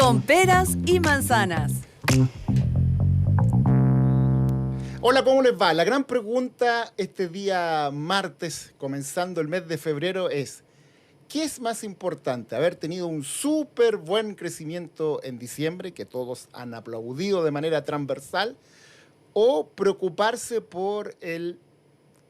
con peras y manzanas. Hola, ¿cómo les va? La gran pregunta este día martes, comenzando el mes de febrero, es ¿qué es más importante? ¿Haber tenido un súper buen crecimiento en diciembre, que todos han aplaudido de manera transversal, o preocuparse por el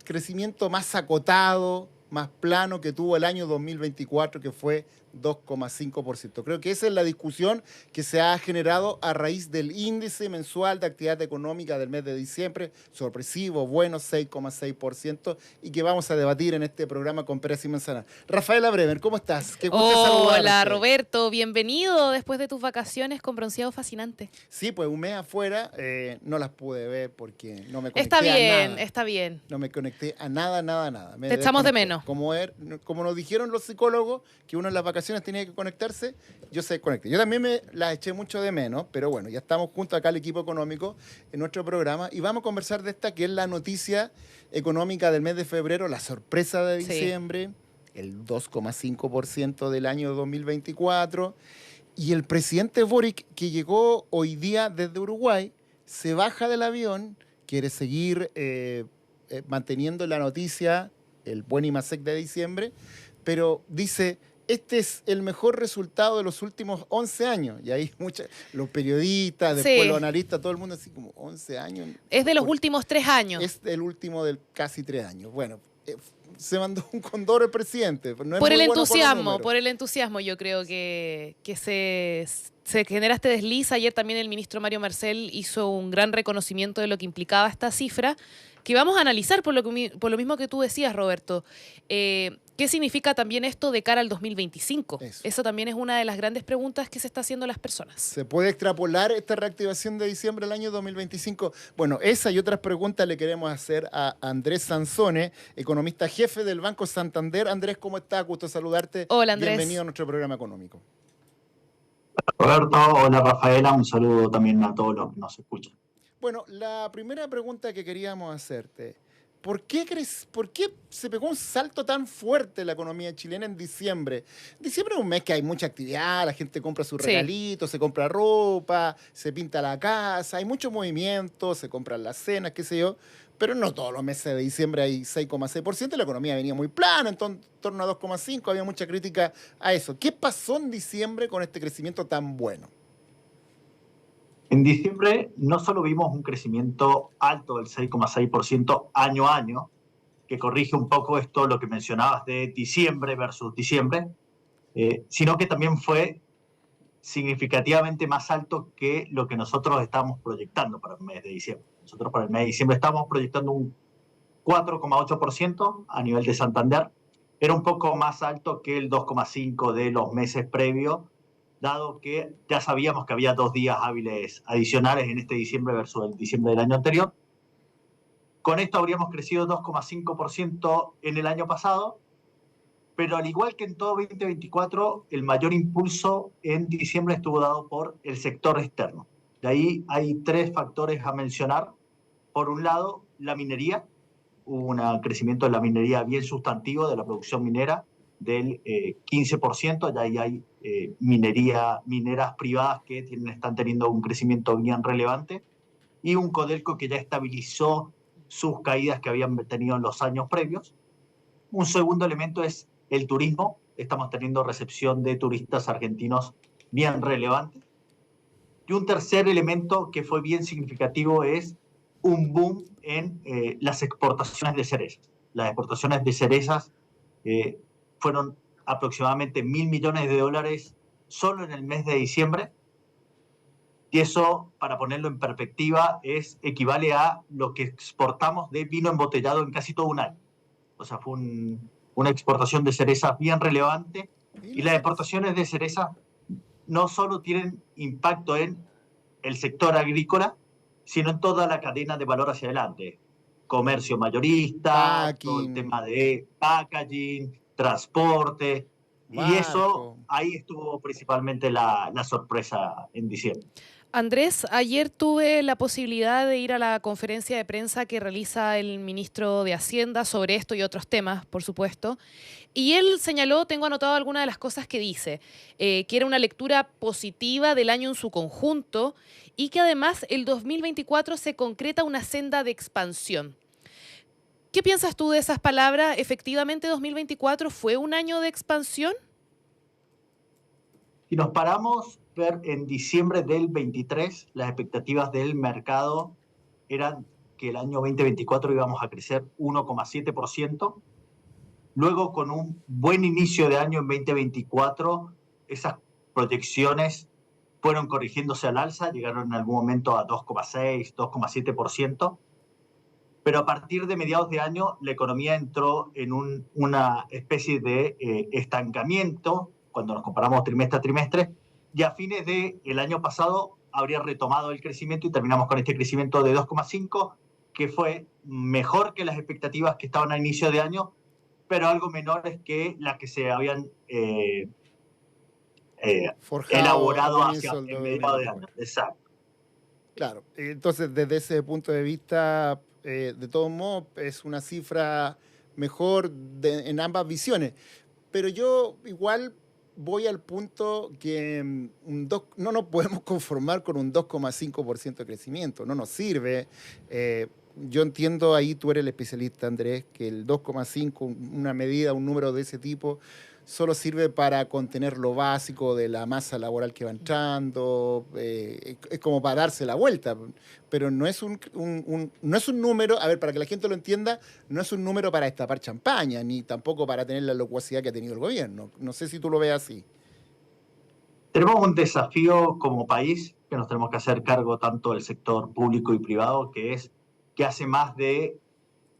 crecimiento más acotado, más plano que tuvo el año 2024, que fue 2,5%? Creo que esa es la discusión que se ha generado a raíz del índice mensual de actividad económica del mes de diciembre, sorpresivo, bueno, 6,6%, y que vamos a debatir en este programa con peras y manzanas. Rafaela Bremer, ¿cómo estás? Qué gusto saludarte. Hola, Roberto, bienvenido después de tus vacaciones con bronceado fascinante. Sí, pues un mes afuera, no las pude ver porque no me conecté Está a bien, nada. está bien. No me conecté a nada. Te echamos de menos. Como nos dijeron los psicólogos, que uno en las vacaciones tenía que conectarse, yo se conecté. Yo también me las eché mucho de menos, pero bueno, ya estamos juntos acá el equipo económico en nuestro programa y vamos a conversar de esta, que es la noticia económica del mes de febrero, la sorpresa de diciembre, el 2,5% del año 2024, y el presidente Boric, que llegó hoy día desde Uruguay, se baja del avión, quiere seguir manteniendo la noticia, el buen IMASEC de diciembre, pero dice, este es el mejor resultado de los últimos 11 años. Y ahí los periodistas, después los analistas, todo el mundo así como 11 años. Es de los últimos 3 años. Es el último de casi 3 años. Bueno, se mandó un condoro el presidente. No es por el bueno entusiasmo, por el entusiasmo yo creo que se genera este desliz. Ayer también el ministro Mario Marcel hizo un gran reconocimiento de lo que implicaba esta cifra, que vamos a analizar por lo mismo que tú decías, Roberto. ¿Qué significa también esto de cara al 2025? Eso también es una de las grandes preguntas que se está haciendo las personas. ¿Se puede extrapolar esta reactivación de diciembre al año 2025? Bueno, esa y otras preguntas le queremos hacer a Andrés Sansone, economista jefe del Banco Santander. Andrés, ¿cómo estás? Gusto saludarte. Hola, Andrés. Bienvenido a nuestro programa económico. Roberto, hola Rafaela, un saludo también a todos los que nos escuchan. Bueno, la primera pregunta que queríamos hacerte, ¿por qué se pegó un salto tan fuerte la economía chilena en diciembre? Diciembre es un mes que hay mucha actividad, la gente compra sus regalitos, se compra ropa, se pinta la casa, hay mucho movimiento, se compran las cenas, qué sé yo, pero no todos los meses de diciembre hay 6,6%, la economía venía muy plana, en torno a 2,5%, había mucha crítica a eso. ¿Qué pasó en diciembre con este crecimiento tan bueno? En diciembre no solo vimos un crecimiento alto del 6,6% año a año, que corrige un poco esto, lo que mencionabas de diciembre versus diciembre, sino que también fue significativamente más alto que lo que nosotros estábamos proyectando para el mes de diciembre. Nosotros para el mes de diciembre estábamos proyectando un 4,8% a nivel de Santander. Era un poco más alto que el 2,5% de los meses previos, dado que ya sabíamos que había 2 días hábiles adicionales en este diciembre versus el diciembre del año anterior. Con esto habríamos crecido 2,5% en el año pasado, pero al igual que en todo 2024, el mayor impulso en diciembre estuvo dado por el sector externo. De ahí hay 3 factores a mencionar. Por un lado, la minería. Hubo un crecimiento de la minería bien sustantivo, de la producción minera, del 15%, ya ahí hay mineras privadas que están teniendo un crecimiento bien relevante, y un Codelco que ya estabilizó sus caídas que habían tenido en los años previos. Un segundo elemento es el turismo. Estamos teniendo recepción de turistas argentinos bien relevante. Y un tercer elemento que fue bien significativo es un boom en las exportaciones de cerezas. Las exportaciones de cerezas fueron aproximadamente $1.000 millones solo en el mes de diciembre, y eso, para ponerlo en perspectiva, equivale a lo que exportamos de vino embotellado en casi todo un año. O sea, fue una exportación de cerezas bien relevante, y las exportaciones de cerezas no solo tienen impacto en el sector agrícola, sino en toda la cadena de valor hacia adelante. Comercio mayorista, todo el tema de packaging, transporte. Y eso, barco. ahí estuvo principalmente la sorpresa en diciembre. Andrés, ayer tuve la posibilidad de ir a la conferencia de prensa que realiza el ministro de Hacienda sobre esto y otros temas, por supuesto. Y él señaló, tengo anotado algunas de las cosas que dice, que era una lectura positiva del año en su conjunto y que además el 2024 se concreta una senda de expansión. ¿Qué piensas tú de esas palabras? ¿Efectivamente 2024 fue un año de expansión? Si nos paramos ver en diciembre del 23, las expectativas del mercado eran que el año 2024 íbamos a crecer 1,7%. Luego, con un buen inicio de año en 2024, esas proyecciones fueron corrigiéndose al alza, llegaron en algún momento a 2,6, 2,7%. Pero a partir de mediados de año, la economía entró en una especie de estancamiento, cuando nos comparamos trimestre a trimestre, y a fines del año pasado habría retomado el crecimiento y terminamos con este crecimiento de 2,5, que fue mejor que las expectativas que estaban a inicio de año, pero algo menores que las que se habían Forjado elaborado al hacia comienzo del el mediado de año. 2024. Exacto. Claro, entonces desde ese punto de vista, de todos modos, es una cifra mejor en ambas visiones. Pero yo igual voy al punto que no nos podemos conformar con un 2,5% de crecimiento, no nos sirve. Yo entiendo, ahí tú eres el especialista, Andrés, que el 2,5, una medida, un número de ese tipo, solo sirve para contener lo básico de la masa laboral que va entrando, es como para darse la vuelta, pero no es no es un número, a ver, para que la gente lo entienda, no es un número para destapar champaña, ni tampoco para tener la locuacidad que ha tenido el gobierno. No sé si tú lo ves así. Tenemos un desafío como país que nos tenemos que hacer cargo tanto del sector público y privado, que es que hace más de,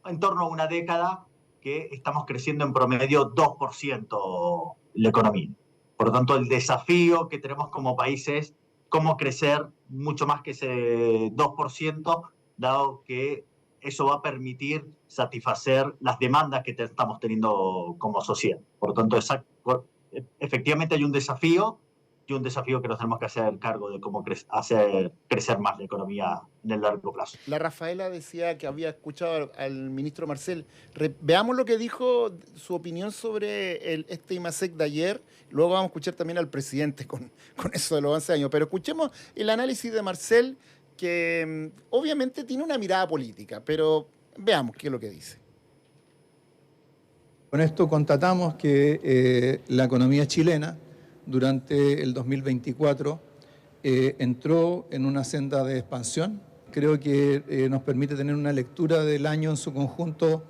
en torno a una década, que estamos creciendo en promedio 2% la economía. Por lo tanto, el desafío que tenemos como país es cómo crecer mucho más que ese 2%, dado que eso va a permitir satisfacer las demandas que estamos teniendo como sociedad. Por lo tanto, efectivamente hay un desafío y un desafío que nos tenemos que hacer cargo de cómo hacer crecer más la economía en el largo plazo. La Rafaela decía que había escuchado al ministro Marcel. Veamos lo que dijo, su opinión sobre este IMASEC de ayer. Luego vamos a escuchar también al presidente con eso de los 11 años. Pero escuchemos el análisis de Marcel, que obviamente tiene una mirada política, pero veamos qué es lo que dice. Con esto constatamos que la economía chilena durante el 2024 entró en una senda de expansión. Creo que nos permite tener una lectura del año en su conjunto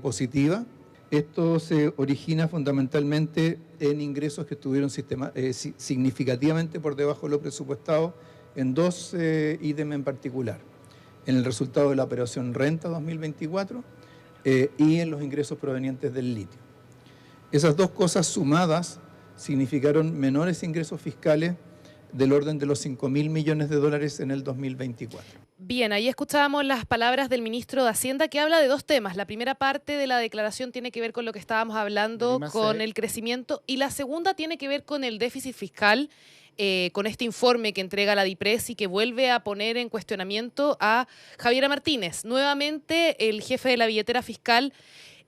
positiva. Esto se origina fundamentalmente en ingresos que estuvieron significativamente por debajo de lo presupuestado en dos ítems en particular. En el resultado de la operación renta 2024 y en los ingresos provenientes del litio. Esas dos cosas sumadas significaron menores ingresos fiscales del orden de los 5.000 millones de dólares en el 2024. Bien, ahí escuchábamos las palabras del ministro de Hacienda que habla de dos temas. La primera parte de la declaración tiene que ver con lo que estábamos hablando, con el crecimiento, y la segunda tiene que ver con el déficit fiscal, con este informe que entrega la DIPRES y que vuelve a poner en cuestionamiento a Javiera Martínez. Nuevamente, el jefe de la billetera fiscal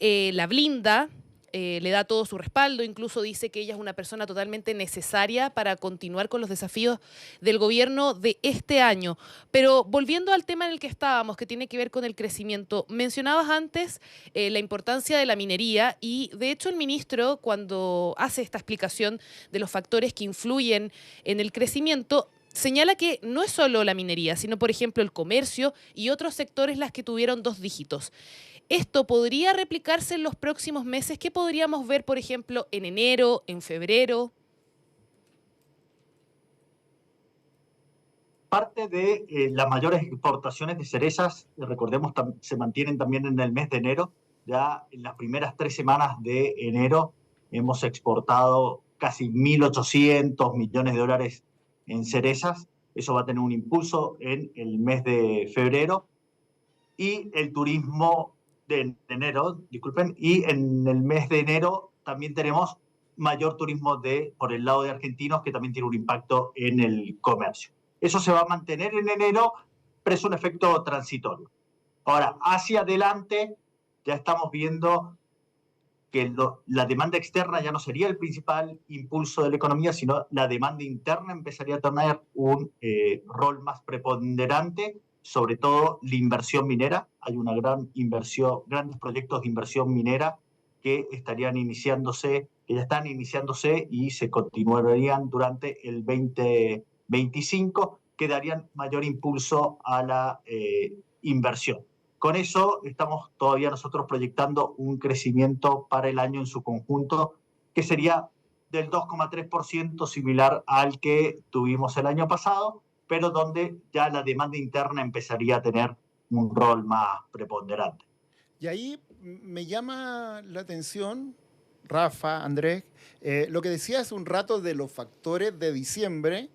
la blinda, le da todo su respaldo, incluso dice que ella es una persona totalmente necesaria para continuar con los desafíos del gobierno de este año. Pero volviendo al tema en el que estábamos, que tiene que ver con el crecimiento, mencionabas antes la importancia de la minería y de hecho el ministro, cuando hace esta explicación de los factores que influyen en el crecimiento, señala que no es solo la minería, sino por ejemplo el comercio y otros sectores las que tuvieron 2 dígitos. ¿Esto podría replicarse en los próximos meses? ¿Qué podríamos ver, por ejemplo, en enero, en febrero? Parte de las mayores exportaciones de cerezas, recordemos, se mantienen también en el mes de enero. Ya en las primeras 3 semanas de enero hemos exportado casi 1.800 millones de dólares en cerezas. Eso va a tener un impulso en el mes de febrero. Y el turismo de enero, disculpen, y en el mes de enero también tenemos mayor turismo por el lado de argentinos, que también tiene un impacto en el comercio. Eso se va a mantener en enero, pero es un efecto transitorio. Ahora, hacia adelante, ya estamos viendo que la demanda externa ya no sería el principal impulso de la economía, sino la demanda interna empezaría a tener un rol más preponderante, sobre todo la inversión minera. Hay una gran inversión, grandes proyectos de inversión minera que estarían iniciándose, que ya están iniciándose y se continuarían durante el 2025, que darían mayor impulso a la inversión. Con eso estamos todavía nosotros proyectando un crecimiento para el año en su conjunto que sería del 2,3%, similar al que tuvimos el año pasado, pero donde ya la demanda interna empezaría a tener un rol más preponderante. Y ahí me llama la atención, Rafa, Andrés, lo que decía hace un rato de los factores de diciembre.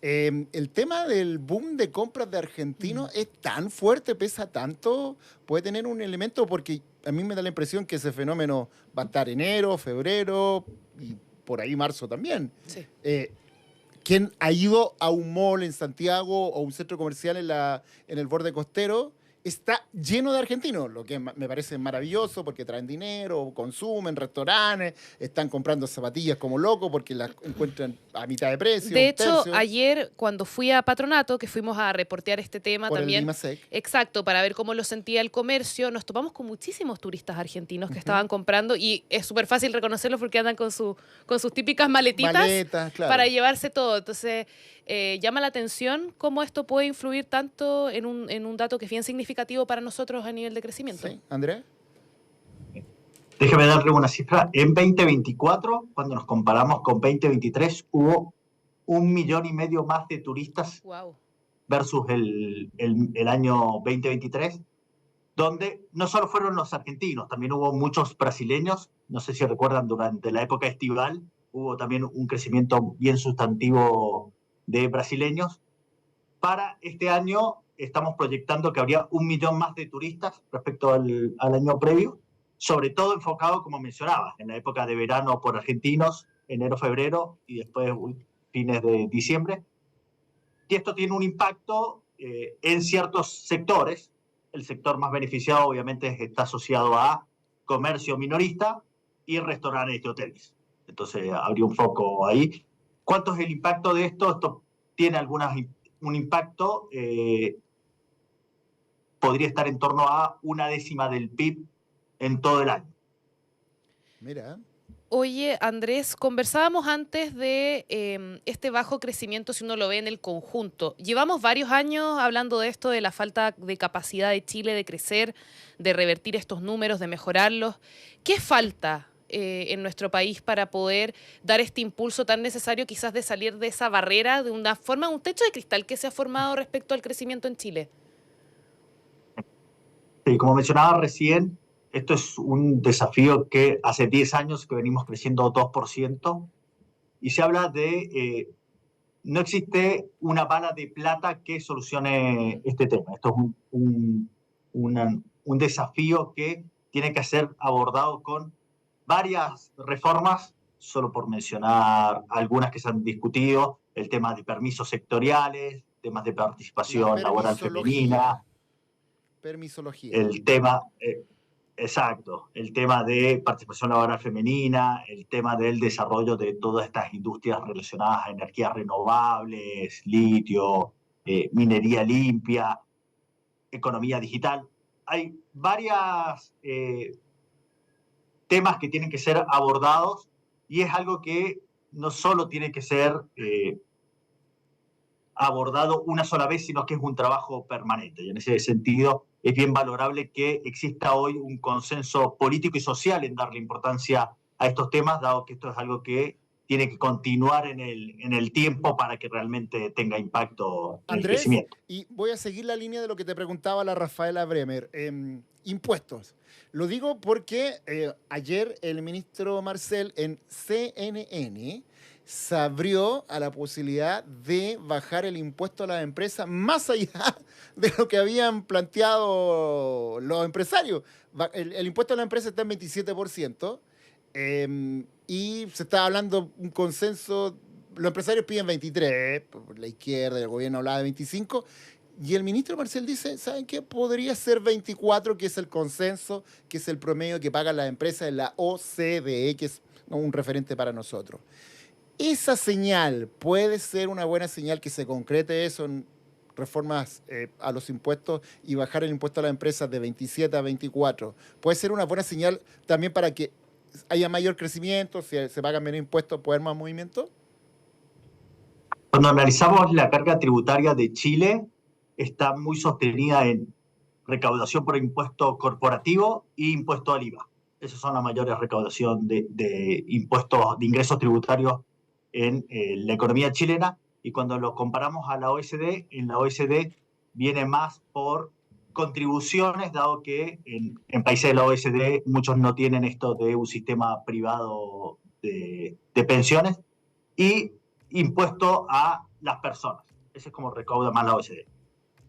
El tema del boom de compras de argentinos es tan fuerte, pesa tanto, puede tener un elemento, porque a mí me da la impresión que ese fenómeno va a estar enero, febrero y por ahí marzo también. Sí. ¿Quién ha ido a un mall en Santiago o un centro comercial en el borde costero? Está lleno de argentinos, lo que me parece maravilloso porque traen dinero, consumen, restaurantes, están comprando zapatillas como locos porque las encuentran a mitad de precio. De hecho, ayer cuando fui a Patronato, que fuimos a reportear este tema por también, el IMASEC. Exacto, para ver cómo lo sentía el comercio, nos topamos con muchísimos turistas argentinos que estaban comprando y es súper fácil reconocerlos porque andan con sus típicas maletitas claro, para llevarse todo. Entonces, llama la atención cómo esto puede influir tanto en un dato que es bien significativo para nosotros a nivel de crecimiento. ¿Sí? ¿Andrés? Déjeme darle una cifra. En 2024, cuando nos comparamos con 2023, hubo 1,5 millones más de turistas versus el año 2023, donde no solo fueron los argentinos, también hubo muchos brasileños. No sé si recuerdan, durante la época estival hubo también un crecimiento bien sustantivo de brasileños. Para este año estamos proyectando que habría 1 millón más de turistas respecto al año previo, sobre todo enfocado, como mencionaba, en la época de verano por argentinos, enero, febrero y después fines de diciembre. Y esto tiene un impacto en ciertos sectores. El sector más beneficiado obviamente está asociado a comercio minorista y restaurantes y hoteles. Entonces habría un foco ahí. ¿Cuánto es el impacto de esto? Esto tiene un impacto, podría estar en torno a 1/10 del PIB en todo el año. Mira. Oye, Andrés, conversábamos antes de este bajo crecimiento, si uno lo ve en el conjunto. Llevamos varios años hablando de esto, de la falta de capacidad de Chile de crecer, de revertir estos números, de mejorarlos. ¿Qué falta en nuestro país para poder dar este impulso tan necesario, quizás de salir de esa barrera, de una forma, un techo de cristal que se ha formado respecto al crecimiento en Chile? Sí, como mencionaba recién, esto es un desafío que hace 10 años que venimos creciendo 2%, y se habla de no existe una bala de plata que solucione este tema. Esto es un desafío que tiene que ser abordado con varias reformas, solo por mencionar algunas que se han discutido: el tema de permisos sectoriales, temas de participación laboral femenina, permisología. el tema, exacto, el tema de participación laboral femenina, el tema del desarrollo de todas estas industrias relacionadas a energías renovables, litio, minería limpia, economía digital. Hay varias temas que tienen que ser abordados, y es algo que no solo tiene que ser abordado una sola vez, sino que es un trabajo permanente. Y en ese sentido es bien valorable que exista hoy un consenso político y social en darle importancia a estos temas, dado que esto es algo que tiene que continuar en el tiempo para que realmente tenga impacto en el crecimiento. Y voy a seguir la línea de lo que te preguntaba la Rafaela Bremer. Impuestos. Lo digo porque ayer el ministro Marcel en CNN se abrió a la posibilidad de bajar el impuesto a las empresas más allá de lo que habían planteado los empresarios. El impuesto a la empresa está en 27%. y se está hablando un consenso, los empresarios piden 23, la izquierda y el gobierno hablaba de 25, y el ministro Marcel dice, ¿saben qué? Podría ser 24, que es el consenso, que es el promedio que pagan las empresas en la OCDE, que es un referente para nosotros. Esa señal puede ser una buena señal que se concrete eso en reformas a los impuestos y bajar el impuesto a las empresas de 27 a 24. Puede ser una buena señal también para que haya mayor crecimiento, si se pagan menos impuestos, puede haber más movimiento. Cuando analizamos la carga tributaria de Chile, está muy sostenida en recaudación por impuesto corporativo e impuesto al IVA. Esas son las mayores recaudación de impuestos, de ingresos tributarios en la economía chilena. Y cuando lo comparamos a la OECD, en la OECD viene más por contribuciones, dado que en países de la OECD muchos no tienen esto de un sistema privado de pensiones, y impuesto a las personas. Ese es como recauda más la OECD.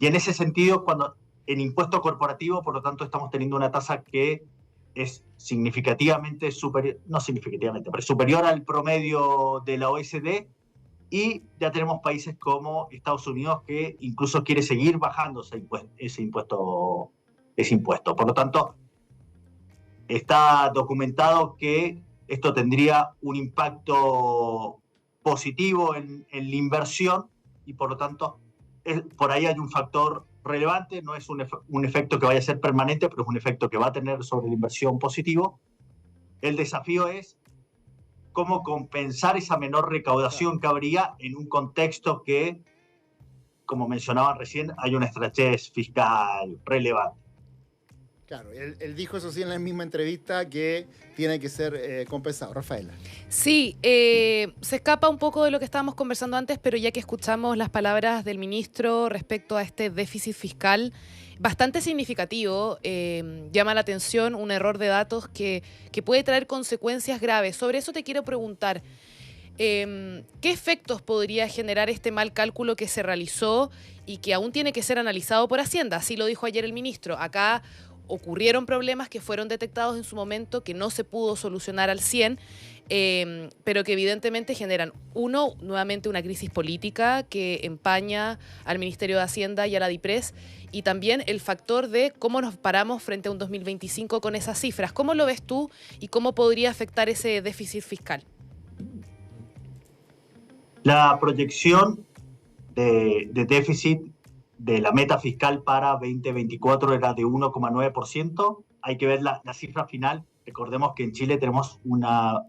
Y en ese sentido, cuando en impuesto corporativo, por lo tanto, estamos teniendo una tasa que es significativamente superior, no significativamente, pero superior al promedio de la OECD, y ya tenemos países como Estados Unidos que incluso quiere seguir bajando ese impuesto. Por lo tanto, está documentado que esto tendría un impacto positivo en la inversión, y por lo tanto, por ahí hay un factor relevante, no es un efecto que vaya a ser permanente, pero es un efecto que va a tener sobre la inversión positivo. El desafío es cómo compensar esa menor recaudación que habría en un contexto que, como mencionaban recién, hay una estrechez fiscal relevante. Claro, él dijo eso sí en la misma entrevista, que tiene que ser compensado. Rafaela. Sí, se escapa un poco de lo que estábamos conversando antes, pero ya que escuchamos las palabras del ministro respecto a este déficit fiscal bastante significativo, llama la atención un error de datos que puede traer consecuencias graves. Sobre eso te quiero preguntar, ¿qué efectos podría generar este mal cálculo que se realizó y que aún tiene que ser analizado por Hacienda? Así lo dijo ayer el ministro. Acá ocurrieron problemas que fueron detectados en su momento, que no se pudo solucionar al 100%, pero que evidentemente generan, nuevamente una crisis política que empaña al Ministerio de Hacienda y a la DIPRES, y también el factor de cómo nos paramos frente a un 2025 con esas cifras. ¿Cómo lo ves tú y cómo podría afectar ese déficit fiscal? La proyección de déficit de la meta fiscal para 2024 era de 1,9%. Hay que ver la cifra final. Recordemos que en Chile tenemos una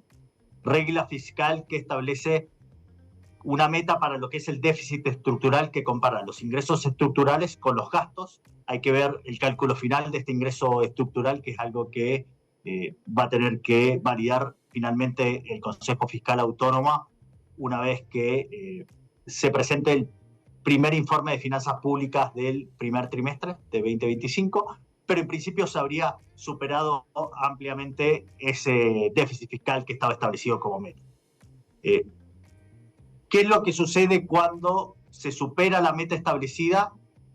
regla fiscal que establece una meta para lo que es el déficit estructural, que compara los ingresos estructurales con los gastos. Hay que ver el cálculo final de este ingreso estructural, que es algo que va a tener que validar finalmente el Consejo Fiscal Autónomo una vez que se presente el primer informe de finanzas públicas del primer trimestre de 2025, pero en principio se habría superado ampliamente ese déficit fiscal que estaba establecido como meta. ¿Qué es lo que sucede cuando se supera la meta establecida?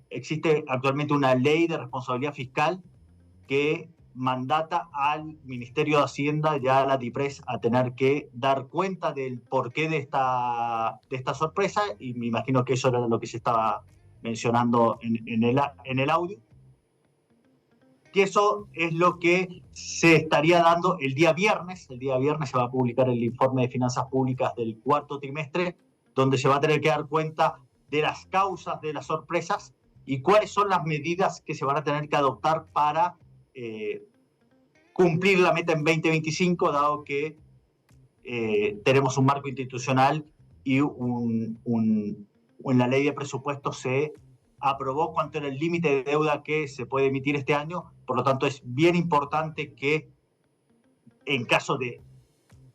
Existe actualmente una ley de responsabilidad fiscal que mandata al Ministerio de Hacienda y a la DIPRES a tener que dar cuenta del porqué de esta sorpresa, y me imagino que eso era lo que se estaba mencionando en el audio. Y eso es lo que se estaría dando el día viernes. El día viernes se va a publicar el informe de finanzas públicas del cuarto trimestre, donde se va a tener que dar cuenta de las causas de las sorpresas y cuáles son las medidas que se van a tener que adoptar para cumplir la meta en 2025, dado que tenemos un marco institucional y en la ley de presupuestos se aprobó cuánto era el límite de deuda que se puede emitir este año. Por lo tanto, es bien importante que en caso de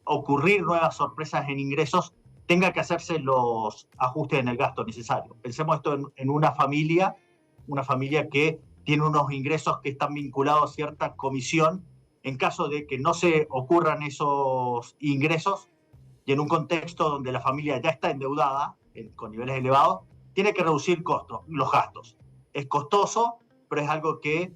ocurrir nuevas sorpresas en ingresos, tenga que hacerse los ajustes en el gasto necesarios. Pensemos esto en una familia que tiene unos ingresos que están vinculados a cierta comisión. En caso de que no se ocurran esos ingresos y en un contexto donde la familia ya está endeudada con niveles elevados, tiene que reducir los gastos. Es costoso, pero es algo que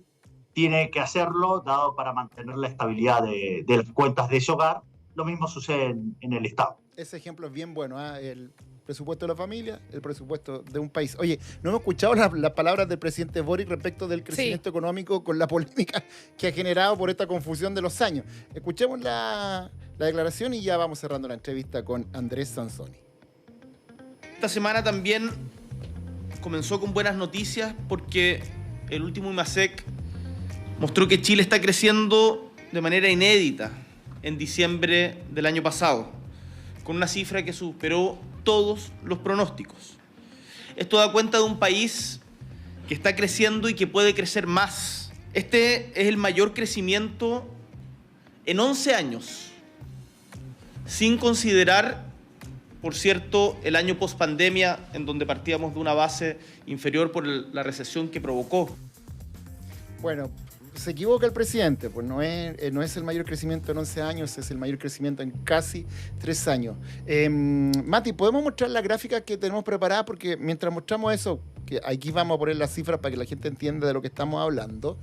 tiene que hacerlo, dado para mantener la estabilidad de las cuentas de ese hogar, lo mismo sucede en el Estado. Ese ejemplo es bien bueno, ¿ah? El presupuesto de la familia, el presupuesto de un país. Oye, no hemos escuchado las palabras del presidente Boric respecto del crecimiento económico con la polémica que ha generado por esta confusión de los años. Escuchemos la declaración y ya vamos cerrando la entrevista con Andrés Sansoni. Esta semana también comenzó con buenas noticias porque el último IMASEC mostró que Chile está creciendo de manera inédita en diciembre del año pasado, con una cifra que superó todos los pronósticos. Esto da cuenta de un país que está creciendo y que puede crecer más. Este es el mayor crecimiento en 11 años, sin considerar, por cierto, el año post-pandemia, en donde partíamos de una base inferior por la recesión que provocó. Bueno, se equivoca el presidente, pues no es el mayor crecimiento en 11 años, es el mayor crecimiento en casi 3 años. Mati, ¿podemos mostrar la gráfica que tenemos preparada? Porque mientras mostramos eso, que aquí vamos a poner las cifras para que la gente entienda de lo que estamos hablando.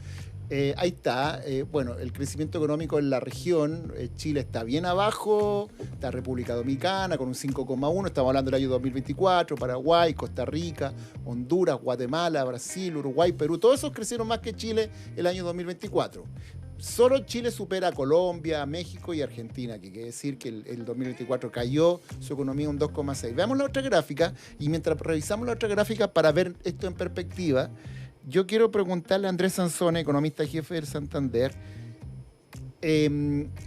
Ahí está, bueno, el crecimiento económico en la región, Chile está bien abajo, está República Dominicana con un 5,1, estamos hablando del año 2024, Paraguay, Costa Rica, Honduras, Guatemala, Brasil, Uruguay, Perú, todos esos crecieron más que Chile el año 2024. Solo Chile supera a Colombia, a México y a Argentina, que quiere decir que el 2024 cayó su economía un 2,6. Veamos la otra gráfica y mientras revisamos la otra gráfica para ver esto en perspectiva, yo quiero preguntarle a Andrés Sansoni, economista jefe del Santander.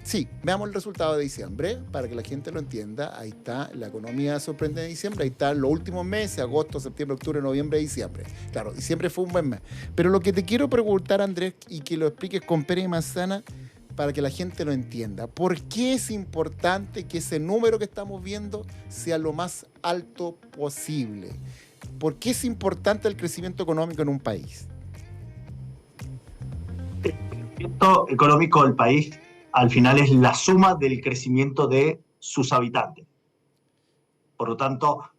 Sí, veamos el resultado de diciembre para que la gente lo entienda. Ahí está, la economía sorprende de diciembre. Ahí están los últimos meses, agosto, septiembre, octubre, noviembre, diciembre. Claro, diciembre fue un buen mes. Pero lo que te quiero preguntar, Andrés, y que lo expliques con pera y manzana para que la gente lo entienda. ¿Por qué es importante que ese número que estamos viendo sea lo más alto posible? ¿Por qué es importante el crecimiento económico en un país? El crecimiento económico del país al final es la suma del crecimiento de sus habitantes. Por lo tanto,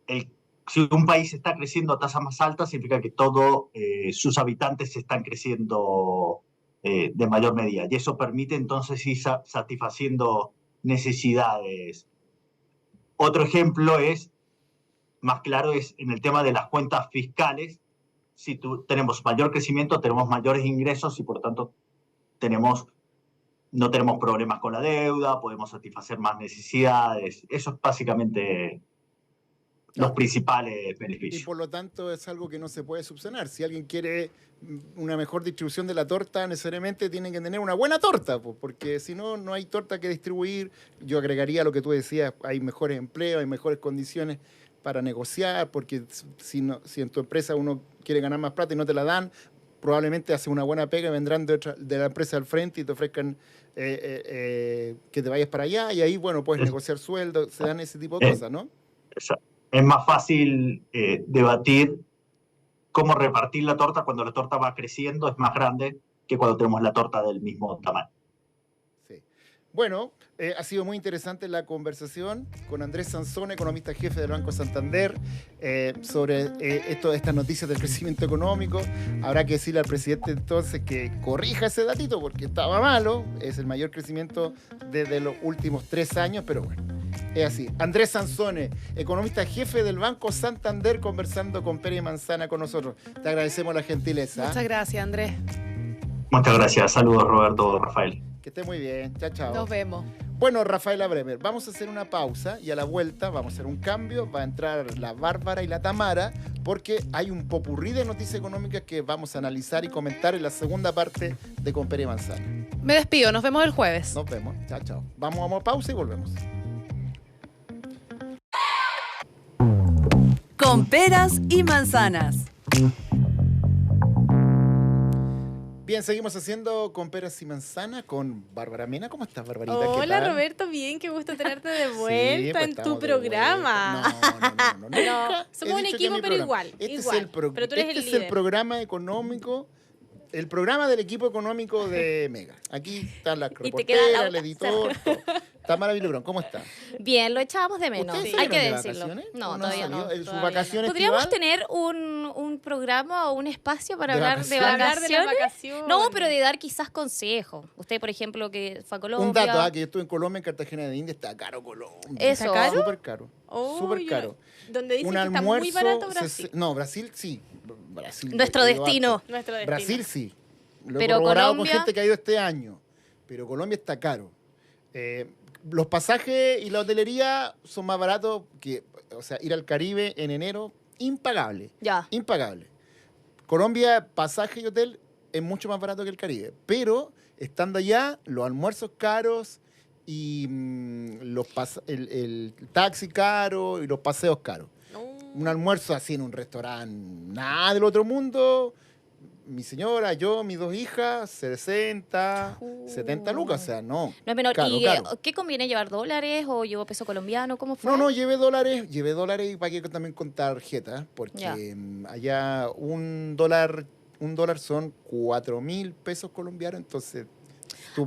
si un país está creciendo a tasas más altas, significa que todos sus habitantes están creciendo de mayor medida. Y eso permite entonces ir satisfaciendo necesidades. Otro ejemplo más claro es en el tema de las cuentas fiscales. Si tenemos mayor crecimiento, tenemos mayores ingresos y por lo tanto no tenemos problemas con la deuda, podemos satisfacer más necesidades. Eso es básicamente los principales beneficios. Y por lo tanto es algo que no se puede subsanar. Si alguien quiere una mejor distribución de la torta, necesariamente tienen que tener una buena torta, porque si no, no hay torta que distribuir. Yo agregaría lo que tú decías, hay mejores empleos, hay mejores condiciones para negociar, porque si en tu empresa uno quiere ganar más plata y no te la dan, probablemente hace una buena pega y vendrán de la empresa al frente y te ofrezcan que te vayas para allá y ahí, bueno, puedes negociar sueldos, se dan ese tipo de cosas, ¿no? Es más fácil debatir cómo repartir la torta cuando la torta va creciendo, es más grande que cuando tenemos la torta del mismo tamaño. Sí. Bueno, ha sido muy interesante la conversación con Andrés Sansoni, economista jefe del Banco Santander, sobre estas noticias del crecimiento económico. Habrá que decirle al presidente entonces que corrija ese datito porque estaba malo. Es el mayor crecimiento desde los últimos 3 años, pero bueno, es así. Andrés Sansoni, economista jefe del Banco Santander, conversando con Pera y Manzana con nosotros. Te agradecemos la gentileza. Muchas gracias, Andrés. Muchas gracias. Saludos, Roberto, Rafael. Que esté muy bien. Chao, chao. Nos vemos. Bueno, Rafaela Bremer, vamos a hacer una pausa y a la vuelta vamos a hacer un cambio. Va a entrar la Bárbara y la Tamara porque hay un popurrí de noticias económicas que vamos a analizar y comentar en la segunda parte de Con Pera y Manzana. Me despido. Nos vemos el jueves. Nos vemos. Chao, chao. Vamos a pausa y volvemos. Con peras y manzanas. Bien, seguimos haciendo Con Peras y Manzana con Bárbara Mena. ¿Cómo estás, Barbarita? Hola, Roberto, bien, qué gusto tenerte de vuelta en tu programa. No. No, somos un equipo, pero igual. Este igual. es el pero tú eres este el es líder. el programa económico el programa del equipo económico de Mega. Aquí están las Y te queda reporteras, la el editor, todo. Tamara Villagrán, ¿cómo está? Bien, lo echábamos de menos. ¿Ustedes Hay salieron que de decirlo. vacaciones? No, ¿O todavía han no. salido? ¿En su Todavía vacación ¿Podríamos estival? tener un programa o un espacio para ¿De hablar de vacaciones? Hablar de las vacaciones? vacaciones. No, pero de dar quizás consejos. Usted, por ejemplo, que fue a Colombia. Un dato, que yo estuve en Colombia, en Cartagena de India, está caro Colombia. Eso. ¿Está caro? Súper caro. Oh, Súper yo- caro. Donde dicen Un que está almuerzo, muy barato Brasil. No, Brasil sí. Brasil, Nuestro yo he ido destino. harto. Nuestro destino. Brasil sí. Lo he Pero corroborado Colombia- con gente que ha ido este año. Pero Colombia está caro. Los pasajes y la hotelería son más baratos que, o sea, ir al Caribe en enero, impagable. Ya. Impagable. Colombia, pasaje y hotel es mucho más barato que el Caribe. Pero estando allá, los almuerzos caros y el taxi caro y los paseos caros. No. Un almuerzo así en un restaurante, nada del otro mundo. Mi señora, yo, mis dos hijas, 60, 70 lucas, o sea, no. No es menor. Caro, ¿Y caro. qué conviene llevar? ¿Dólares o llevo peso colombiano? ¿Cómo fue? No, llevé dólares y pagué también con tarjeta, porque Ya. allá un dólar son 4.000 pesos colombianos, entonces tú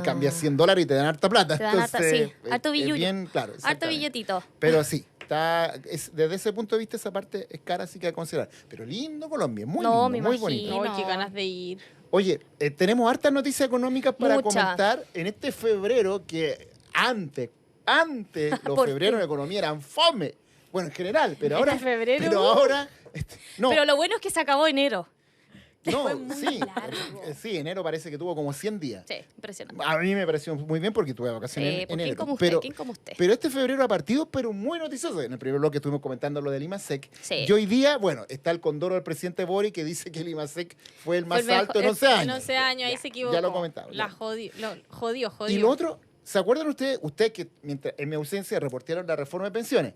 cambias $100 y te dan harta plata. Te dan harta, entonces, sí, harto billuyo. bien, claro. Harto exactamente. billetito. Pero sí, desde ese punto de vista esa parte es cara, así que hay que considerar. Pero lindo Colombia, muy No, lindo, me muy imagino. bonito. Ay, qué ganas de ir. Oye, tenemos hartas noticias económicas para Muchas. comentar en este febrero que antes los Por febreros fin. de economía eran fome. Bueno, en general, pero ahora... febrero, Pero ahora... No, Pero lo bueno es que se acabó enero. no, fue muy sí. largo. Sí, enero parece que tuvo como 100 días. Sí, impresionante. A mí me pareció muy bien porque tuve vacaciones en ¿Quién enero. como usted? Pero, ¿Quién como usted? pero este febrero ha partido, pero muy noticioso. En el primer bloque estuvimos comentando lo del IMASEC. Sí. Y hoy día, bueno, está el condoro del presidente Boric que dice que el IMASEC fue el más Fue el alto en mejor- 11 años. En 11 años, ahí Ya, se equivocó. Ya lo comentamos. La ya. jodió. Y lo otro, ¿se acuerdan ustedes que mientras en mi ausencia reportaron la reforma de pensiones?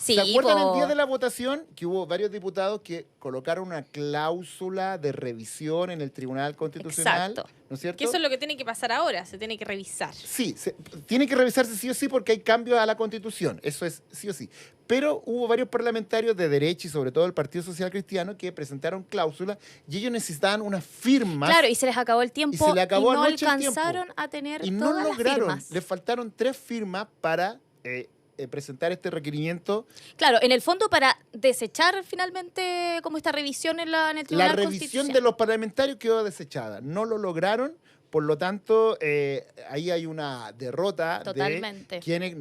Sí, ¿Se acuerdan po. el día de la votación que hubo varios diputados que colocaron una cláusula de revisión en el Tribunal Constitucional? Exacto. ¿No es cierto? Que eso es lo que tiene que pasar ahora, se tiene que revisar. Sí, tiene que revisarse sí o sí porque hay cambios a la Constitución, eso es sí o sí. Pero hubo varios parlamentarios de derecha y sobre todo el Partido Social Cristiano que presentaron cláusulas y ellos necesitaban unas firmas Claro, y se les acabó el tiempo y se le acabó no anoche el tiempo. alcanzaron a tener y no todas las lograron. firmas. Les faltaron 3 firmas para presentar este requerimiento. Claro, en el fondo para desechar finalmente como esta revisión en el La Tribunal revisión Constitucional. de los parlamentarios quedó desechada. No lo lograron, por lo tanto, ahí hay una derrota Totalmente. de quienes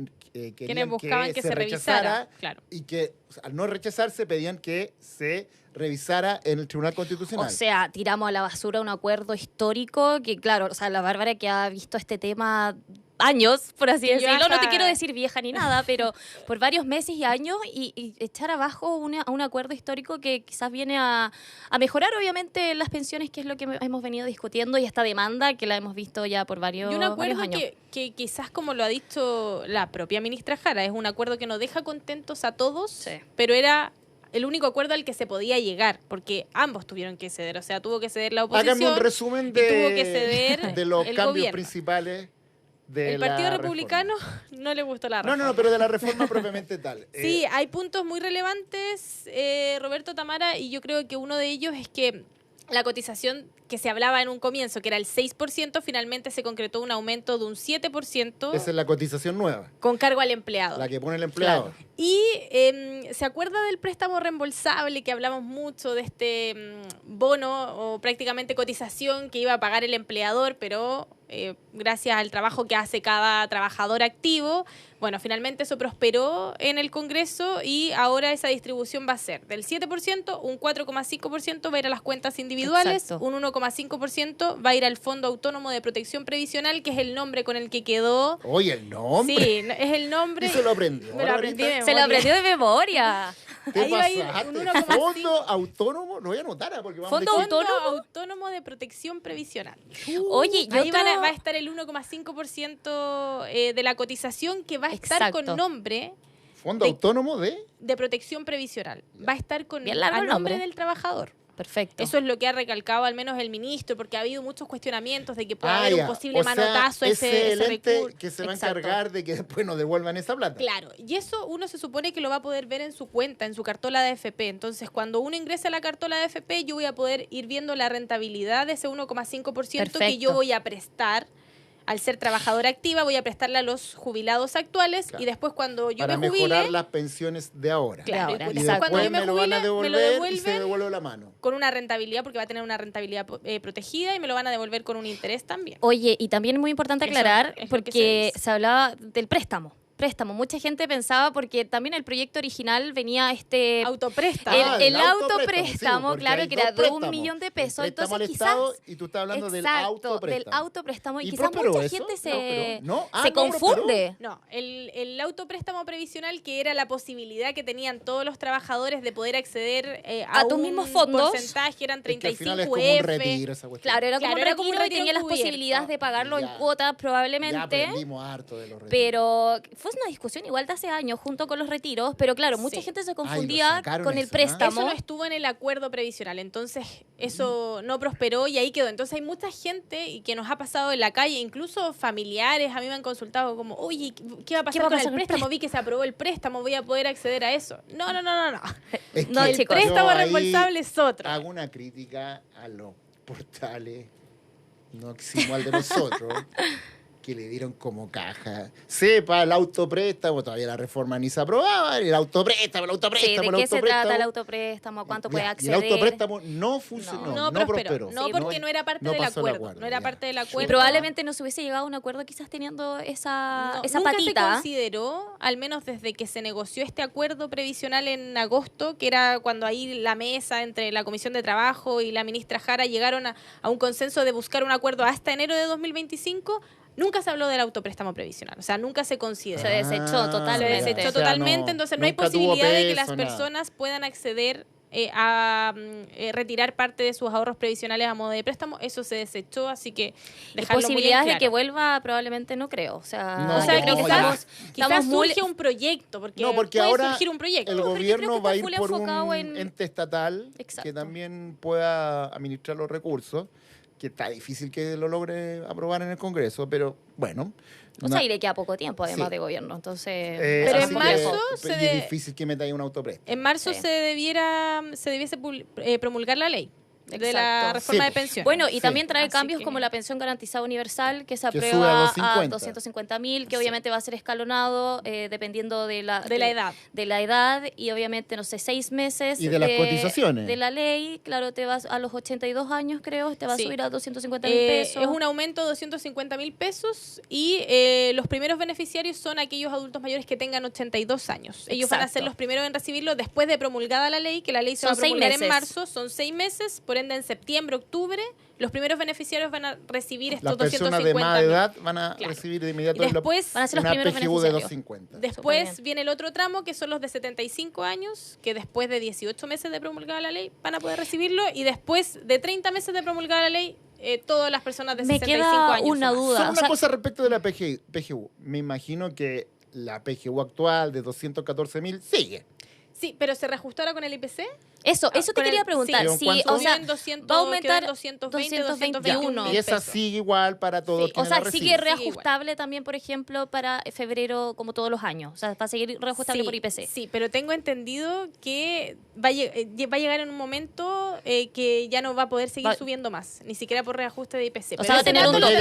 querían buscaban que se revisara, claro. y que al no rechazarse pedían que se revisara en el Tribunal Constitucional. O sea, tiramos a la basura un acuerdo histórico que, claro, o sea, la Bárbara que ha visto este tema años, por así Yo decirlo, no te hasta- quiero decir vieja ni nada, pero por varios meses y años y echar abajo un acuerdo histórico que quizás viene a mejorar obviamente las pensiones, que es lo que hemos venido discutiendo, y esta demanda que la hemos visto ya por varios, Y un varios acuerdo años. que quizás, como lo ha dicho la propia ministra Jara, es un acuerdo que nos deja contentos a todos, Sí. pero era el único acuerdo al que se podía llegar, porque ambos tuvieron que ceder, o sea, tuvo que ceder la oposición. Háganme un resumen y tuvo que ceder de los el cambios gobierno. principales de El la Partido reforma. Republicano no le gustó la No, reforma. no, pero de la reforma propiamente tal. Sí, hay puntos muy relevantes, Roberto, Tamara, y yo creo que uno de ellos es que la cotización que se hablaba en un comienzo, que era el 6%, finalmente se concretó un aumento de un 7% Esa es la cotización nueva, con cargo al empleado. la que pone el empleado. Y ¿se acuerda del préstamo reembolsable que hablamos mucho de este bono o prácticamente cotización que iba a pagar el empleador, pero gracias al trabajo que hace cada trabajador activo? Bueno, finalmente eso prosperó en el Congreso y ahora esa distribución va a ser del 7%, un 4,5% va a ir a las cuentas individuales, Exacto. un 1,5% va a ir al Fondo Autónomo de Protección Previsional, que es el nombre con el que quedó. Oye, el nombre. Sí, es el nombre. ¿Y se lo aprendió, Me lo aprendí de Barbarita? Se lo memoria. aprendió de memoria. ¿Qué Ahí va a ir pasaste? un 1,5. Fondo autónomo, lo voy a anotar porque vamos Fondo a Fondo Autónomo. Autónomo de Protección Previsional. Oye, y Ahí otro- va a estar el 1,5% de la cotización que va a estar Exacto. con nombre Fondo de- autónomo de de protección previsional. Va a estar con Bien largo a el nombre nombre. del trabajador. Perfecto. Eso es lo que ha recalcado al menos el ministro, porque ha habido muchos cuestionamientos de que puede haber ya. un posible O sea, manotazo a ese el ente recurso. que se va a Exacto. encargar de que después nos devuelvan esa plata. Claro, y eso uno se supone que lo va a poder ver en su cuenta, en su cartola de AFP. Entonces, cuando uno ingrese a la cartola de AFP, yo voy a poder ir viendo la rentabilidad de ese 1,5% que yo Perfecto. voy a prestar. Al ser trabajadora activa, voy a prestarle a los jubilados actuales Claro. y después cuando yo Para me jubile, mejorar las pensiones de ahora. claro, De ahora, y Y después cuando después yo me me lo van a jubile, me lo devolver y se devuelven devuelve la mano. con una rentabilidad, porque va a tener una rentabilidad protegida y me lo van a devolver con un interés también. Oye, y también es muy importante Eso aclarar, es lo que se porque dice. se hablaba del préstamo. Mucha gente pensaba, porque también el proyecto original venía Autopresta. el del autopréstamo, porque claro, hay que era dos de préstamos. 1 millón de El pesos. préstamo Entonces, al quizás. Estado y tú estás hablando del Exacto, del autopréstamo. autopréstamo. Y ¿Y quizás prosperó mucha eso? gente No, se no prosperó. confunde. No, el autopréstamo previsional, que era la posibilidad que tenían todos los trabajadores de poder acceder A tus un mismos fondos. porcentaje, eran Es que al 35 final es como un F. retiro esa cuestión. Claro, era como Claro, un era como un retiro y retiro tenía las encubierto. posibilidades de pagarlo Ya. en cuotas Ya probablemente. aprendimos harto de los retiros. Pero fue una discusión igual de hace años junto con los retiros, pero claro, mucha Sí. gente se lo confundía sacaron con el eso, ¿no? préstamo. Eso no estuvo en el acuerdo previsional, entonces eso no prosperó y ahí quedó. Entonces hay mucha gente y que nos ha pasado en la calle, incluso familiares, a mí me han consultado como, oye, ¿qué va a pasar con el préstamo? Vi que se aprobó el préstamo, voy a poder acceder a eso. No. Es No, que chicos. yo Préstamo ahí reembolsable es otro. Hago una crítica a los portales, no eximo al de nosotros, que le dieron como caja. Sepa, el autopréstamo, todavía la reforma ni se aprobaba, el autopréstamo, el Sí, autopréstamo, ¿de el qué se trata el autopréstamo. autopréstamo? ¿Cuánto puede Ya, acceder? Y el autopréstamo no funcionó, No no prosperó. prosperó. No, Sí, porque no era parte no del pasó el acuerdo. No era ya. parte del Y acuerdo. probablemente no se hubiese llegado a un acuerdo quizás teniendo esa Nunca patita. se consideró, al menos desde que se negoció este acuerdo previsional en agosto, que era cuando ahí la mesa entre la Comisión de Trabajo y la ministra Jara llegaron a un consenso de buscar un acuerdo hasta enero de 2025, nunca se habló del autopréstamo previsional. O sea, nunca se consideró. Se desechó totalmente. Se desechó O sea, totalmente, no- entonces no hay nunca tuvo posibilidad de que las peso, nada. personas puedan acceder a retirar parte de sus ahorros previsionales a modo de préstamo. Eso se desechó, así que Y dejarlo muy en posibilidades de claro. que vuelva probablemente no creo. O sea, No, O sea, yo creo que ya. estamos quizás muy- surge un proyecto, porque, No, porque puede ahora surgir un proyecto. el pero yo creo gobierno que va a está ir full por enfocado un en- ente estatal Exacto. que también pueda administrar los recursos, que está difícil que lo logre aprobar en el Congreso, pero bueno. O sea, y le queda poco tiempo además Sí. de gobierno. Entonces, Pero así en que- marzo y se es de- difícil que meta ahí un autopréstamo. En marzo Sí. se debiese promulgar la ley de la Exacto. reforma Sí. de pensiones. bueno, y Sí. también trae Así cambios que- como la pensión garantizada universal, que se Que sube aprueba a a 250. 250.000, que Sí. obviamente va a ser escalonado dependiendo de la edad. De la edad y obviamente, no sé, 6 meses. Y de las cotizaciones. De la ley, claro, te vas a los 82 años, creo, te va Sí. a subir a 250.000 pesos. Es un aumento de 250.000 pesos y los primeros beneficiarios son aquellos adultos mayores que tengan 82 años. Ellos van a ser Exacto. los primeros en recibirlo después de promulgada la ley, que la ley se Son va a 6 promulgar en meses. marzo, son 6 meses, por ende en septiembre, octubre, los primeros beneficiarios van a recibir estos Las personas de 250.000. más edad van a Claro. recibir de inmediato Y después Van a ser los una primeros PGU de beneficiarios. 250. Después Súper bien. viene el otro tramo, que son los de 75 años, que después de 18 meses de promulgada la ley van a poder recibirlo, y después de 30 meses de promulgada la ley, todas las personas de Me 65 queda años. una o más. duda. Solo o una sea- cosa respecto de la PGU. Me imagino que la PGU actual de 214.000 sigue. Sí, pero se reajustó ahora con el IPC. Eso te con quería el- preguntar. sí. Si, ¿Cuánto? o sea, Subió en 200, va a aumentar quedó en 220, 221. Y esa pesos. sigue igual para todos Sí. O quienes sea, la sigue reciben. reajustable también, por ejemplo, para febrero, como todos los años. O sea, va a seguir reajustable Sí, por IPC. Sí, pero tengo entendido que va a llegar en un momento que ya no va a poder seguir Va- subiendo más, ni siquiera por reajuste de IPC. O Pero sea, va a ese tener un dato tope.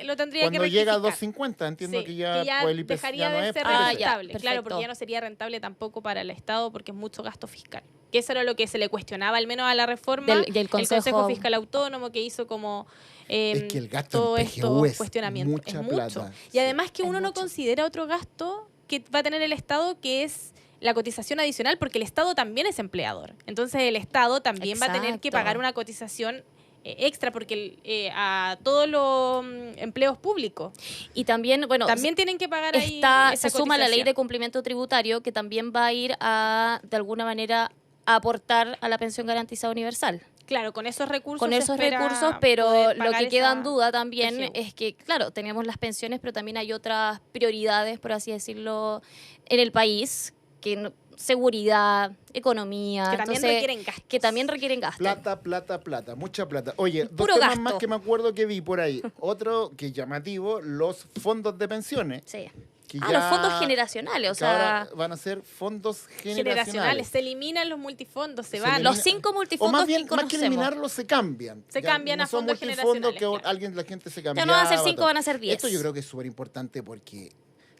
lo tendría que Cuando llega a rectificar. 250, entiendo Sí, que ya, pues, el IPC dejaría ya no de es ser por IPC. ya, rentable, claro, perfecto. porque ya no sería rentable tampoco para el Estado porque es mucho gasto fiscal. Que eso era lo que se le cuestionaba al menos a la reforma Del el Consejo Fiscal Autónomo, que hizo como Es que el gasto todos en PGU estos es cuestionamientos. mucha Es mucho. plata. Y además que Es uno no mucho. considera otro gasto que va a tener el Estado, que es la cotización adicional, porque el Estado también es empleador. Entonces el Estado también va a tener que Exacto. pagar una cotización extra porque a todos los empleos públicos Y también, bueno, también tienen que pagar ahí se esa suma la ley de cotización. cumplimiento tributario, que también va a ir a, de alguna manera, a aportar a la pensión garantizada universal. Claro, con esos recursos Con se esos espera recursos, pero poder lo pagar que queda en esa duda también PGU. es que, claro, tenemos las pensiones, pero también hay otras prioridades, por así decirlo, en el país, que seguridad, economía. Que también entonces, requieren gastos. Que también requieren gastos. Plata, mucha plata. Oye, dos Puro temas gasto. más que me acuerdo que vi por ahí. Otro que es llamativo, los fondos de pensiones. Sí. Que Los fondos generacionales, o que ahora sea, van a ser fondos Generacionales. generacionales. Se eliminan los multifondos, se Se van. elimina- los 5 O multifondos más bien, que más que conocemos. eliminarlos, se cambian. Se cambian no a son fondos multifondos que generacionales, la gente se Ya cambiaba. no van a ser 5, todo. van a ser 10. Esto yo creo que es súper importante porque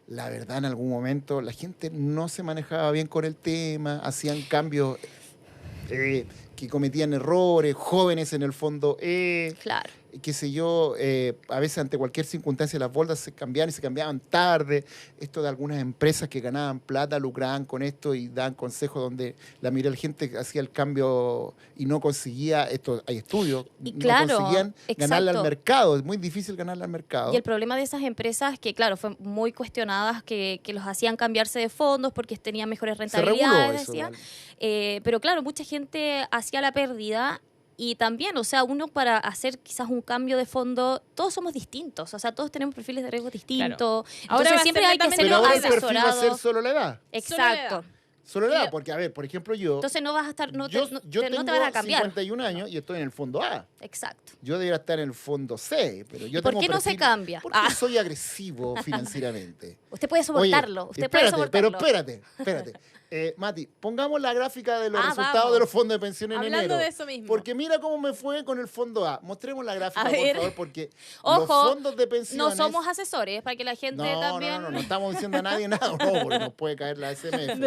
la verdad en algún momento la gente no se manejaba bien con el tema, hacían cambios que cometían errores, jóvenes en el fondo, Claro. qué sé yo, a veces ante cualquier circunstancia las bolsas se cambiaban y se cambiaban tarde. Esto de algunas empresas que ganaban plata, lucraban con esto y daban consejos donde la mayoría de la gente hacía el cambio y no conseguía, esto hay estudios, Y no claro, conseguían ganarle al exacto. mercado. Es muy difícil ganarle al mercado. Y el problema de esas empresas que, claro, fue muy cuestionadas, que los hacían cambiarse de fondos porque tenían mejores Se reguló rentabilidades, eso. decía. igual. Pero claro, mucha gente hacía la pérdida y también, o sea, uno para hacer quizás un cambio de fondo, todos somos distintos, o sea, todos tenemos perfiles de riesgo distintos. Ahora Entonces va a siempre ser hay que netamente Pero hacerlo ahora el perfil va a asesorado. ser solo la edad. Exacto. Solo la edad, Y- porque, a ver, por ejemplo, yo, Entonces no vas a estar, no te, yo, no, yo te- no tengo te van a cambiar. 51 años y estoy en el fondo A. Exacto. Yo debería estar en el fondo C, pero yo ¿Y por tengo qué no se perfil- cambia? Porque Ah. soy agresivo financieramente. Usted puede soportarlo, Oye, usted puede espérate, pero soportarlo. espérate. Mati, pongamos la gráfica de los resultados vamos. de los fondos de pensión en Hablando enero. de eso mismo. Porque mira cómo me fue con el fondo A. Mostremos la gráfica, A por ver. favor, porque Ojo, los fondos de pensiones... No somos asesores, para que la gente no, también... no estamos diciendo a nadie nada, no, porque nos puede caer la SMS.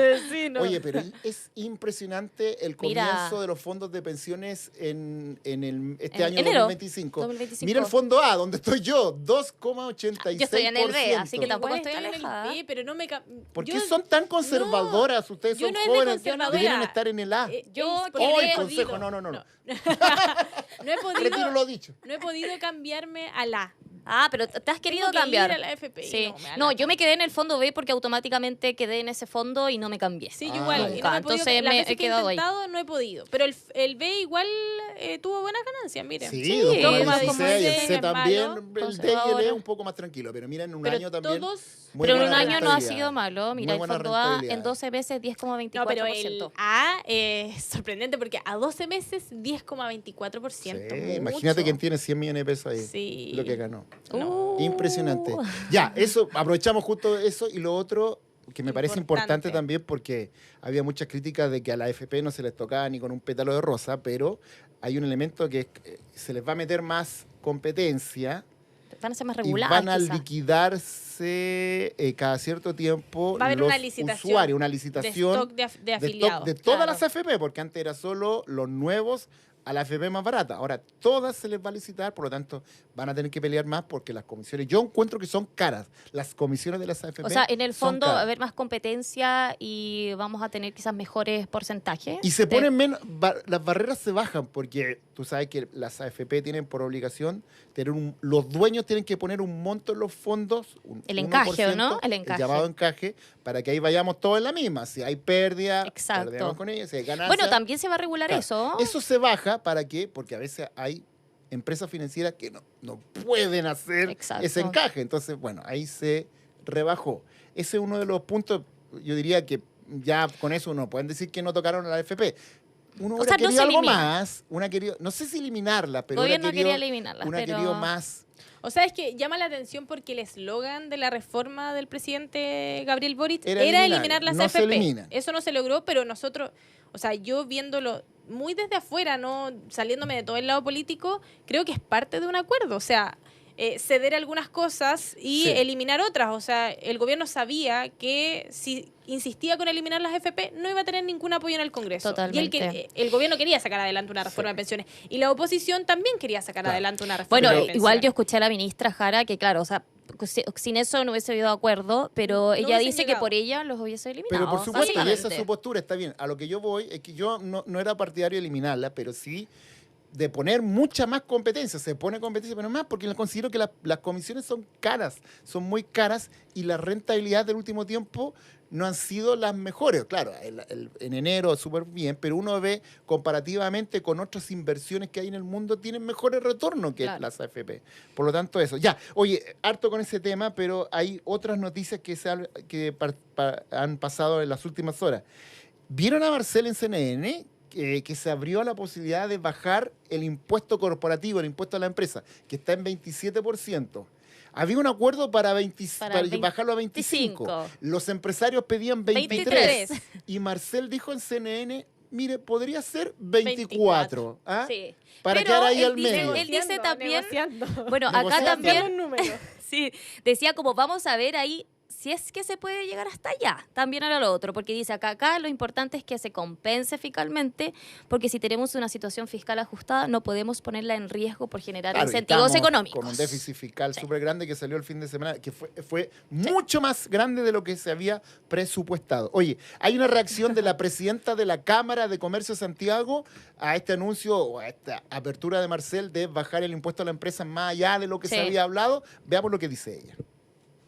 Oye, pero es impresionante el Mira. comienzo de los fondos de pensiones en este En año enero 2025. 2025. Mira el fondo A, donde estoy yo, 2,86%. Yo estoy en el B, así que tampoco Igual estoy en el alejada. B, pero no me ¿Por qué yo- son tan conservadoras? Ustedes yo son no es de jóvenes, conservadora. deberían estar en el A. Yo porque ¡Oh, no el he consejo! podido. No. No he Retiro podido, lo dicho. no he podido cambiarme a la. Ah, pero te has querido Tengo que cambiar. ir a la FPI, Sí. no, me da No, lata. yo me quedé en el fondo B porque automáticamente quedé en ese fondo y no me cambié. Sí, Ah, yo igual. ya. y no Nunca, he podido, entonces las me veces he que he quedado ahí. intentado no he podido. Pero el B igual tuvo buenas ganancias, miren. Sí, Sí, 2,16 y el es C también. malo, El D y el E conservadora. un poco más tranquilo, pero mira, en un Pero año también. todos. muy Pero en buena un año no ha rentabilidad. sido malo. Mira, Muy el buena fondo A rentabilidad. en 12 meses 10,24%. No, pero el A es sorprendente porque a 12 meses 10,24%. Sí, imagínate quien tiene 100 millones de pesos ahí. Sí. Lo que ganó. Uh. Impresionante. Ya, eso, aprovechamos justo eso y lo otro que me parece importante Importante. también porque había muchas críticas de que a la AFP no se les tocaba ni con un pétalo de rosa, pero hay un elemento que se les va a meter más competencia Van a ser más y reguladas. van a quizás. liquidarse cada cierto tiempo Va a haber los una licitación usuarios, una De licitación stock de de stock afiliados. de todas claro. las AFP, porque antes era solo los nuevos a la AFP más barata. Ahora todas se les va a licitar, por lo tanto van a tener que pelear más porque las comisiones, yo encuentro que son caras. Las comisiones de las AFP O sea, en el son fondo va a caras. haber más competencia y vamos a tener quizás mejores porcentajes. Y se de- ponen menos, las barreras se bajan porque tú sabes que las AFP tienen por obligación tener los dueños tienen que poner un monto en los fondos, El encaje, ¿o no? 1%, El encaje. llamado encaje, para que ahí vayamos todos en la misma. Si hay pérdida, Exacto. perdemos con ella. Si hay ganancia, Bueno, también se va a regular claro, eso. Eso se baja para qué, porque a veces hay empresas financieras que no pueden hacer Exacto. ese encaje. Entonces, bueno, ahí se rebajó. Ese es uno de los puntos, yo diría que ya con eso no pueden decir que no tocaron a la AFP. Uno O hubiera sea, no querido se algo elimina. más, no sé si eliminarla, pero Todavía hubiera no querido, quería eliminarlas, hubiera pero- querido más. O sea, es que llama la atención porque el eslogan de la reforma del presidente Gabriel Boric Era era eliminar, eliminar las no se AFP. eliminan. Eso no se logró, pero nosotros, o sea, yo viéndolo muy desde afuera, no saliéndome de todo el lado político, creo que es parte de un acuerdo. O sea, ceder algunas cosas y Sí. eliminar otras. O sea, el gobierno sabía que si insistía con eliminar las AFP no iba a tener ningún apoyo en el Congreso. Totalmente. Y el gobierno quería sacar adelante una reforma de pensiones. Y la oposición también quería sacar Claro. adelante una reforma Bueno, de pensiones. igual yo escuché a la ministra Jara que, claro, o sea, sin eso no hubiese habido acuerdo, pero No ella hubiesen dice que llegado. por ella los hubiese eliminado. Pero por supuesto, y esa es básicamente. su postura, está bien. A lo que yo voy es que yo no era partidario de eliminarla, pero sí de poner mucha más competencia. Se pone competencia, pero más porque considero que las comisiones son caras, son muy caras y la rentabilidad del último tiempo no han sido las mejores. Claro, en enero súper bien, pero uno ve comparativamente con otras inversiones que hay en el mundo, tienen mejores retornos que Claro. las AFP. Por lo tanto, eso. Ya, oye, harto con ese tema, pero hay otras noticias que han pasado en las últimas horas. ¿Vieron a Marcel en CNN? Que se abrió la posibilidad de bajar el impuesto corporativo, el impuesto a la empresa, que está en 27%. Había un acuerdo para bajarlo a 25. Los empresarios pedían 23. Y Marcel dijo en CNN, mire, podría ser 24. ¿Ah? Sí. Para Pero quedar ahí al dice- medio. él dice también, Negociando. bueno, acá Negociando. también, sí, decía como vamos a ver ahí si es que se puede llegar hasta allá. También era lo otro, porque dice acá lo importante es que se compense fiscalmente, porque si tenemos una situación fiscal ajustada no podemos ponerla en riesgo por generar Claro, y incentivos estamos económicos. con un déficit fiscal súper grande que salió el fin de semana, que fue mucho más grande de lo que se había presupuestado. Oye, hay una reacción de la presidenta de la Cámara de Comercio de Santiago a este anuncio o a esta apertura de Marcel de bajar el impuesto a la empresa más allá de lo que Sí. se había hablado. Veamos lo que dice ella.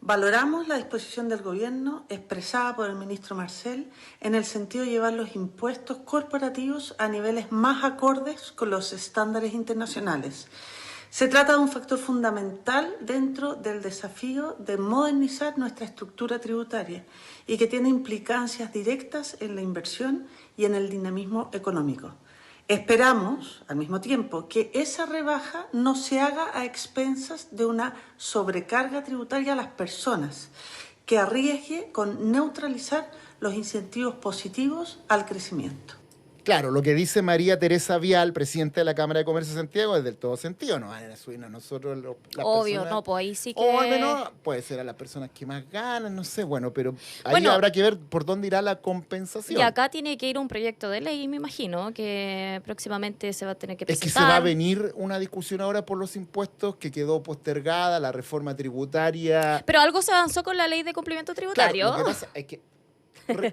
Valoramos la disposición del Gobierno expresada por el ministro Marcel en el sentido de llevar los impuestos corporativos a niveles más acordes con los estándares internacionales. Se trata de un factor fundamental dentro del desafío de modernizar nuestra estructura tributaria y que tiene implicancias directas en la inversión y en el dinamismo económico. Esperamos, al mismo tiempo, que esa rebaja no se haga a expensas de una sobrecarga tributaria a las personas, que arriesgue con neutralizar los incentivos positivos al crecimiento. Claro, lo que dice María Teresa Vial, presidenta de la Cámara de Comercio de Santiago, es del todo sentido. No van a subirnos nosotros las Obvio, personas. no, pues ahí sí que... Obvio, no, puede ser a las personas que más ganan, no sé, bueno, pero ahí Bueno, habrá que ver por dónde irá la compensación. Y acá tiene que ir un proyecto de ley, me imagino, que próximamente se va a tener que Es presentar. que se va a venir una discusión ahora por los impuestos que quedó postergada, la reforma tributaria. Pero algo se avanzó con la ley de cumplimiento tributario. Claro, lo que pasa es que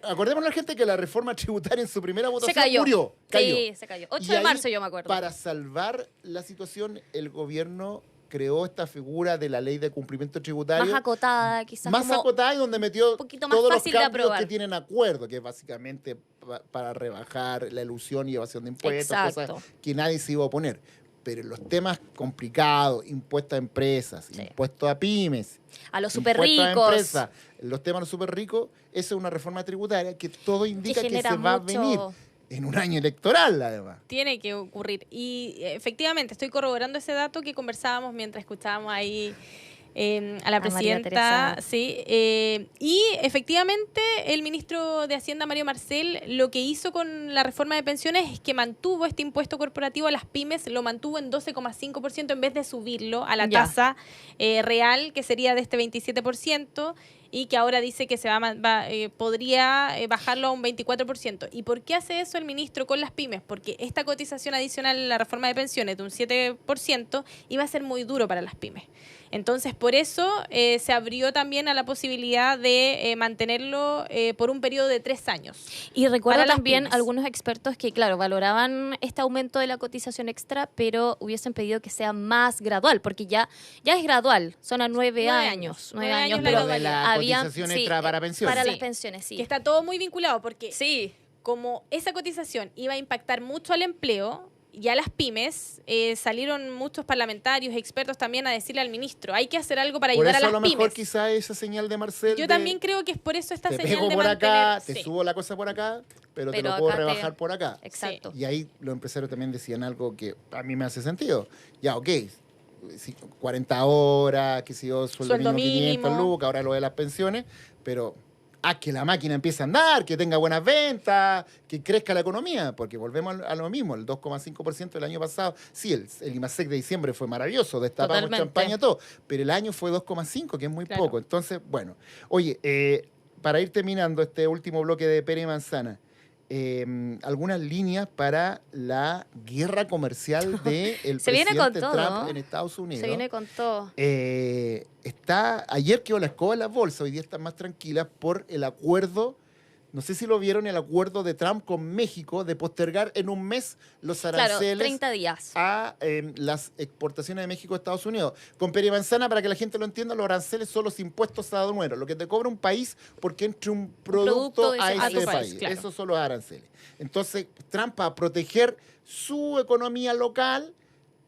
acordémonos a la gente que la reforma tributaria en su primera Se votación cayó. murió. Cayó. Sí, se cayó. 8 Y de ahí, marzo yo me acuerdo. Para salvar la situación, el gobierno creó esta figura de la ley de cumplimiento tributario. Más acotada, quizás Más como... acotada y donde metió poquito más todos los fácil de cambios aprobar. que tienen acuerdo, que es básicamente para rebajar la ilusión y evasión de impuestos, Exacto. cosas que nadie se iba a oponer. Pero en los temas complicados, impuestos a empresas, Sí. impuestos a pymes, A los súper impuestos a ricos. empresas, los temas de los súper ricos, esa es una reforma tributaria que todo indica que genera se va mucho- a venir en un año electoral, además. Tiene que ocurrir. Y efectivamente, estoy corroborando ese dato que conversábamos mientras escuchábamos ahí a la María presidenta. Teresa. Sí, y efectivamente, el ministro de Hacienda, Mario Marcel, lo que hizo con la reforma de pensiones es que mantuvo este impuesto corporativo a las pymes, lo mantuvo en 12,5% en vez de subirlo a la Ya. tasa real, que sería de este 27%. Y que ahora dice que podría bajarlo a un 24%. ¿Y por qué hace eso el ministro con las pymes? Porque esta cotización adicional en la reforma de pensiones de un 7% iba a ser muy duro para las pymes. Entonces, por eso se abrió también a la posibilidad de mantenerlo por un periodo de 3 años. Y recuerdo Para las también pymes. algunos expertos que, claro, valoraban este aumento de la cotización extra, pero hubiesen pedido que sea más gradual, porque ya es gradual, son a 9 9 años. años. 9 9 años, años la pero Lo de la había- cotización sí, extra para pensiones. Para Sí. las pensiones, sí. Que está todo muy vinculado porque Sí, como esa cotización iba a impactar mucho al empleo y a las pymes, salieron muchos parlamentarios, expertos también a decirle al ministro, hay que hacer algo para Por ayudar eso a a lo las mejor pymes. quizá esa señal de Marcel Yo de, también creo que es por eso esta te señal pego de por mantener... acá, te sí. subo la cosa por acá, pero te Pero lo puedo acá te- rebajar por acá. exacto. Y ahí los empresarios también decían algo que a mí me hace sentido. Ya, ok, 40 horas, que si yo, sueldo Sueldo mínimo 500 mínimo. lucas, ahora lo de las pensiones, pero que la máquina empiece a andar, que tenga buenas ventas, que crezca la economía, porque volvemos a lo mismo, el 2,5% del año pasado, sí, el IMASEC de diciembre fue maravilloso, destapamos Totalmente. champaña, todo, pero el año fue 2,5%, que es muy Claro. poco. Entonces, bueno, oye, para ir terminando este último bloque de Pere Manzana, algunas líneas para la guerra comercial del Se viene presidente con todo, Trump ¿no? en Estados Unidos. Se viene con todo. Ayer quedó la escoba en las bolsas, hoy día están más tranquilas por el acuerdo, no sé si lo vieron, el acuerdo de Trump con México de postergar en un mes los Claro, aranceles 30 días. a las exportaciones de México a Estados Unidos. Con Pere Manzana, para que la gente lo entienda, los aranceles son los impuestos aduaneros, lo que te cobra un país porque entre un producto producto de a ese ese país, país. claro. Esos son los aranceles. Entonces, Trump, para proteger su economía local,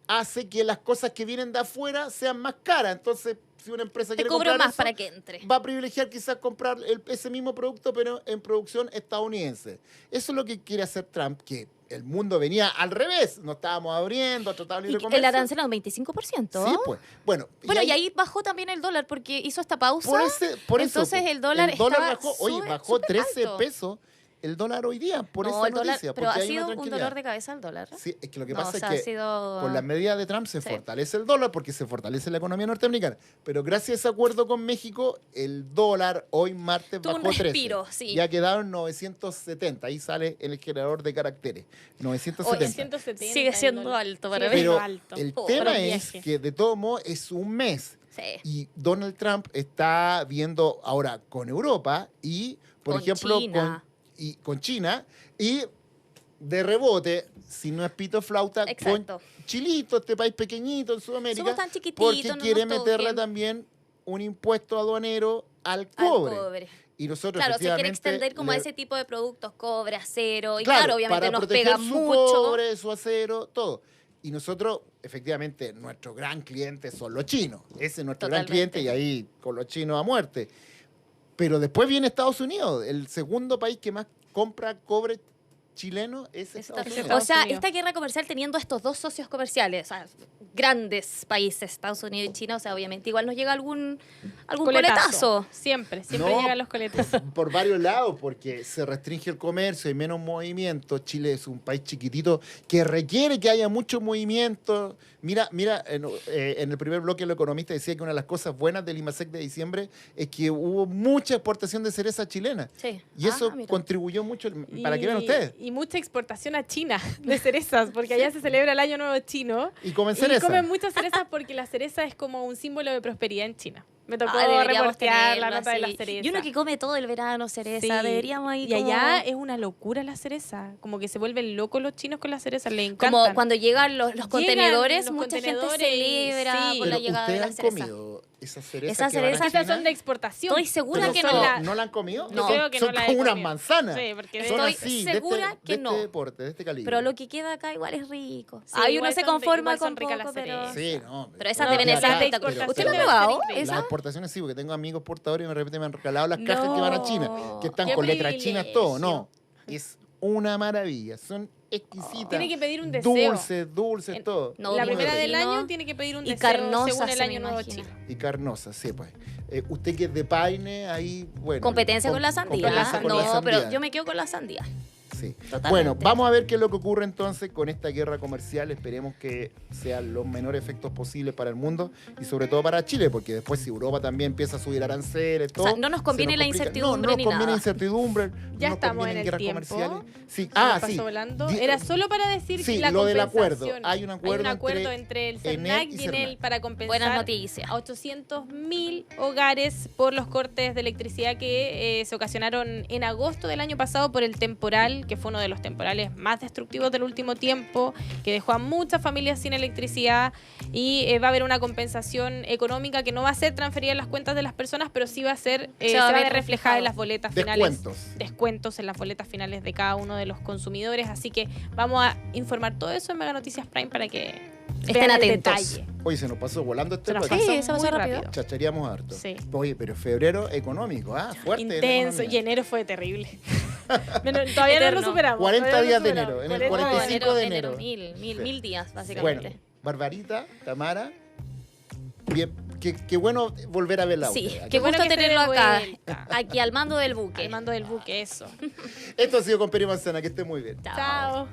hace que las cosas que vienen de afuera sean más caras. Entonces, si una empresa Te quiere cobro comprar más eso, para que entre. va a privilegiar quizás comprar ese mismo producto, pero en producción estadounidense. Eso es lo que quiere hacer Trump, que el mundo venía al revés. Nos estábamos abriendo a tratado de libre Y comercio. el arancel era un 25%. Sí, pues. Bueno, Bueno, y ahí bajó también el dólar porque hizo esta pausa. por Entonces eso, el dólar estaba bajó, oye, bajó súper 13 alto. pesos el dólar hoy día por No, esa el dólar, noticia. pero porque ha hay una sido un tranquilidad. dolor de cabeza el dólar. Sí, es que lo que No, pasa o sea, es ha que sido- con las medidas de Trump se Sí. fortalece el dólar porque se fortalece la economía norteamericana. Pero gracias a ese acuerdo con México, el dólar hoy martes Tuvo un bajó 13. respiro, sí. Ya quedaron 970. Ahí sale el generador de caracteres. 970. 170 Sigue siendo el dólar. alto para Sigue mí. Pero siendo alto. el Oh, tema para un es viaje. que de todo modo es un mes. Sí. Y Donald Trump está viendo ahora con Europa y, por Con ejemplo, China. con China y de rebote, si no es pito flauta, Exacto. con Chilito, este país pequeñito en Sudamérica, Somos tan chiquititos, porque no nos quiere meterle toquen. también un impuesto aduanero al Al cobre. cobre. Y nosotros Claro, se quiere efectivamente extender como a le- ese tipo de productos, cobre, acero. Y Claro, claro, obviamente para nos proteger pega su mucho. cobre, su acero, todo. Y nosotros, efectivamente, nuestro gran cliente son los chinos. Ese es nuestro gran Totalmente. cliente y ahí con los chinos a muerte. Pero después viene Estados Unidos, el segundo país que más compra cobre chileno es Estados Unidos. O sea, Unidos. esta guerra comercial teniendo estos dos socios comerciales, o sea, grandes países, Estados Unidos y China, o sea, obviamente igual nos llega algún coletazo. Siempre No. llegan los coletazos. Por varios lados, porque se restringe el comercio, hay menos movimiento. Chile es un país chiquitito que requiere que haya mucho movimiento. Mira, en el primer bloque el economista decía que una de las cosas buenas del IMASEC de diciembre es que hubo mucha exportación de cereza chilena. Sí. Y eso mira. contribuyó mucho, para que vean ustedes. Y mucha exportación a China de cerezas, porque allá se celebra el Año Nuevo Chino. Y comen Y cereza. comen muchas cerezas porque la cereza es como un símbolo de prosperidad en China. Me tocó Deberíamos reportear la tenerlo nota de la así. cereza. Y uno que come todo el verano cereza, Sí. deberíamos ahí Y como- allá es una locura la cereza. Como que se vuelven locos los chinos con la cereza. Les encanta. como cuando llegan los contenedores, los mucha contenedores gente y- celebra sí. por la Pero llegada de ustedes la han cereza. comido esas cerezas Esas que van a cerezas Estas China? son de exportación. Estoy segura Pero que son no. la- ¿No la han comido? No. Creo que son no la he como unas comido. manzanas. Sí, porque Son Estoy así, segura que de no. este deporte, de este calibre. Pero lo que queda acá igual es rico. Sí, Ahí uno igual se son conforma igual son con ricas poco, las pero... cerezas. Sí, no. Pero esas No, deben las ser de espectaculares. exportación ¿Usted no ha deben ser probado increíbles. Las esa? exportaciones sí, porque tengo amigos portadores y de repente me han regalado las cajas que van a China, que están Qué con letras chinas, todo. privilegio. No, es una maravilla. Son exquisitas. Tiene que pedir un deseo. Dulces, En- todo. No, la me primera del imagino. año tiene que pedir un Y deseo carnosas, según el se me Año Nuevo imagina. chino. Y carnosas, sí, pues. Usted que es de Paine, ahí, bueno. Competencia con la sandía. competencia con la No, sandía. pero yo me quedo con la sandía. Sí. Totalmente. Bueno, vamos a ver qué es lo que ocurre entonces con esta guerra comercial. Esperemos que sean los menores efectos posibles para el mundo y sobre todo para Chile, porque después si Europa también empieza a subir aranceles, todo. sea, no nos conviene se la complica. incertidumbre No nos ni conviene nada. incertidumbre. Ya no nos estamos en convienen el guerras tiempo. comerciales. Sí. Se nos Sí. pasó volando. Era solo para decir Sí, que la lo del compensación. acuerdo. Hay un acuerdo entre el ENEL CERNAC y y CERNAC. ENEL para compensar Buenas noticias. a 800.000 hogares por los cortes de electricidad que se ocasionaron en agosto del año pasado por el temporal, que fue uno de los temporales más destructivos del último tiempo, que dejó a muchas familias sin electricidad y va a haber una compensación económica que no va a ser transferida en las cuentas de las personas, pero sí va a ser se va a ver reflejada en las boletas finales. Descuentos en las boletas finales de cada uno de los consumidores. Así que vamos a informar todo eso en Mega Noticias Prime para que Estén vean el atentos. detalle. Oye, se nos pasó volando este Se nos bloque. pasó Sí, se pasó muy rápido. rápido. Chacharíamos harto. Sí. Oye, pero febrero económico, fuerte. en la Intenso. economía. Y enero fue terrible. Todavía no lo Eterno. superamos. 40 todavía no días de superamos. enero, en el 40 45 de enero. Mil días, Bueno, básicamente. Barbarita, Tamara, bien, qué bueno volver a verla. a Sí, usted. qué bueno gusto que esté tenerlo de acá, vuelta. aquí al mando del buque. Al mando del buque, eso. Esto ha sido con Peri Manzana, que esté muy bien. Chao.